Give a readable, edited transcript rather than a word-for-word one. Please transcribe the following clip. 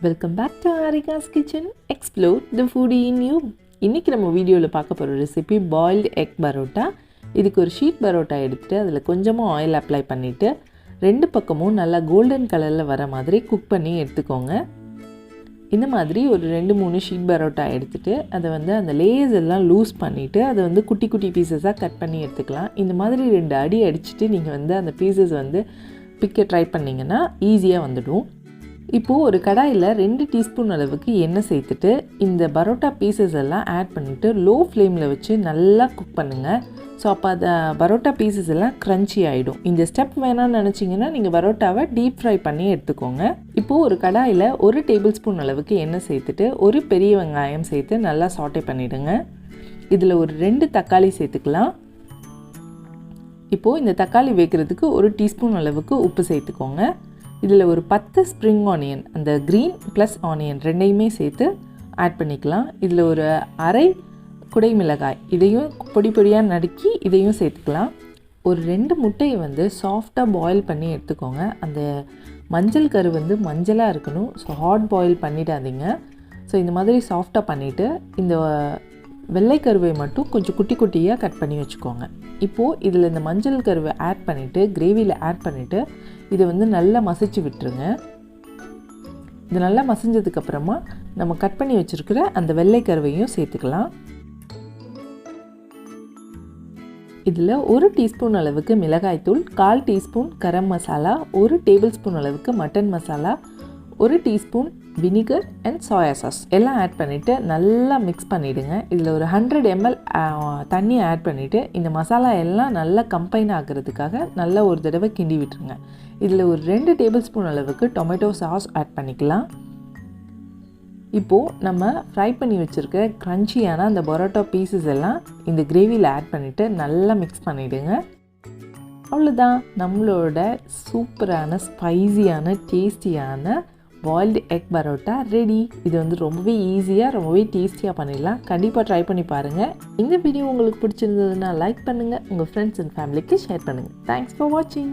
Welcome back to Aarica's Kitchen. Explore the foodie in you. இன்னைக்கு நம்ம வீடியோல பார்க்க போற ரெசிபி boiled egg parotta. இதுக்கு ஒரு ஷீட் பரோட்டா எடுத்துட்டு அதுல கொஞ்சமா ஆயில் அப்ளை பண்ணிட்டு ரெண்டு பக்கமும் நல்லா கோல்டன் கலர்ல வர மாதிரி குக் பண்ணி எடுத்துக்கோங்க. இந்த மாதிரி ஒரு 2-3 ஷீட் பரோட்டா எடுத்துட்டு அதை வந்து அந்த லேயர்ஸ் எல்லாம் லூஸ் பண்ணிட்டு அதை வந்து குட்டி குட்டி பீசஸா கட் பண்ணி எடுத்துக்கலாம். இந்த மாதிரி ரெண்டு அடி அடிச்சிட்டு நீங்க வந்து அந்த பீசஸ் வந்து பிக்க ட்ரை பண்ணீங்கன்னா ஈஸியா வந்துடும். இப்போ ஒரு கடாயில 2 டீஸ்பூன் அளவுக்கு எண்ணெய் சேர்த்துட்டு இந்த பரோட்டா பீசஸ் எல்லாம் ஆட் பண்ணிட்டு லோ ஃப்ளேம்ல வச்சு நல்லா குக் பண்ணுங்க. சோ அப்ப அந்த பரோட்டா பீசஸ் எல்லாம் கிரன்ச்சி ஆயிடும். இந்த ஸ்டெப் வேணாம்னு நினைச்சீங்கன்னா நீங்க பரோட்டாவை டீப் ஃப்ரை பண்ணி எடுத்துக்கோங்க. இப்போ ஒரு கடாயில 1 டேபிள்ஸ்பூன் அளவுக்கு எண்ணெய் சேர்த்துட்டு ஒரு பெரிய வெங்காயம் சேர்த்து நல்லா சாட்டே பண்ணிடுங்க. இதுல ஒரு 2 தக்காளி சேர்த்துக்கலாம். இப்போ இந்த தக்காளி வேகிறதுக்கு 1 டீஸ்பூன் அளவுக்கு உப்பு சேர்த்துக்கோங்க. இதில் ஒரு 10 ஸ்ப்ரிங் ஆனியன் அந்த க்ரீன் ப்ளஸ் ஆனியன் ரெண்டையுமே சேர்த்து ஆட் பண்ணிக்கலாம். இதில் ஒரு அரை குடை மிளகாய் இதையும் பொடி பொடியாக நறுக்கி இதையும் சேர்த்துக்கலாம். ஒரு 2 முட்டையை வந்து சாஃப்டாக பாயில் பண்ணி எடுத்துக்கோங்க. அந்த மஞ்சள் கரு வந்து மஞ்சளாக இருக்கணும். ஸோ ஹாட் பாயில் பண்ணிடாதீங்க. ஸோ இந்த மாதிரி சாஃப்டாக பண்ணிவிட்டு இந்த வெள்ளை கருவை மட்டும் கொஞ்சம் குட்டி குட்டியாக கட் பண்ணி வச்சுக்கோங்க. இப்போது இதில் இந்த மஞ்சள் கருவை ஆட் பண்ணிவிட்டு கிரேவியில் ஆட் பண்ணிவிட்டு இதை வந்து நல்லா மசிச்சு விட்டுருங்க. இது நல்லா மசிஞ்சதுக்கப்புறமா நம்ம கட் பண்ணி வச்சுருக்கிற அந்த வெள்ளை கருவையும் சேர்த்துக்கலாம். இதில் 1 டீஸ்பூன் அளவுக்கு மிளகாய்த்தூள், 1/4 teaspoon garam masala, 1 table spoon அளவுக்கு mutton masala, 1 teaspoon vinegar and soya sauce எல்லாம் ஆட் பண்ணிவிட்டு நல்லா மிக்ஸ் பண்ணிவிடுங்க. இதில் ஒரு 100 ml தண்ணி ஆட் பண்ணிவிட்டு இந்த மசாலா எல்லாம் நல்லா கம்பைன் ஆகிறதுக்காக நல்லா ஒரு தடவை கிண்டி விட்டுருங்க. இதில் ஒரு 2 டேபிள் ஸ்பூன் அளவுக்கு டொமேட்டோ சாஸ் ஆட் பண்ணிக்கலாம். இப்போது நம்ம ஃப்ரை பண்ணி வச்சுருக்க க்ரன்ச்சியான அந்த பரோட்டா பீசஸ் எல்லாம் இந்த கிரேவியில் ஆட் பண்ணிவிட்டு நல்லா மிக்ஸ் பண்ணிவிடுங்க. அவ்வளோதான், நம்மளோட சூப்பரான ஸ்பைசியான டேஸ்டியான பாயில்டு எக் பரோட்டா ரெடி. இது வந்து ரொம்பவே ஈஸியாக ரொம்பவே டேஸ்டியாக பண்ணிடலாம். கண்டிப்பாக ட்ரை பண்ணி பாருங்கள். இந்த வீடியோ உங்களுக்கு பிடிச்சிருந்ததுன்னா லைக் பண்ணுங்கள், உங்கள் ஃப்ரெண்ட்ஸ் அண்ட் ஃபேமிலிக்கு ஷேர் பண்ணுங்கள். தேங்க்ஸ் ஃபார் வாட்சிங்.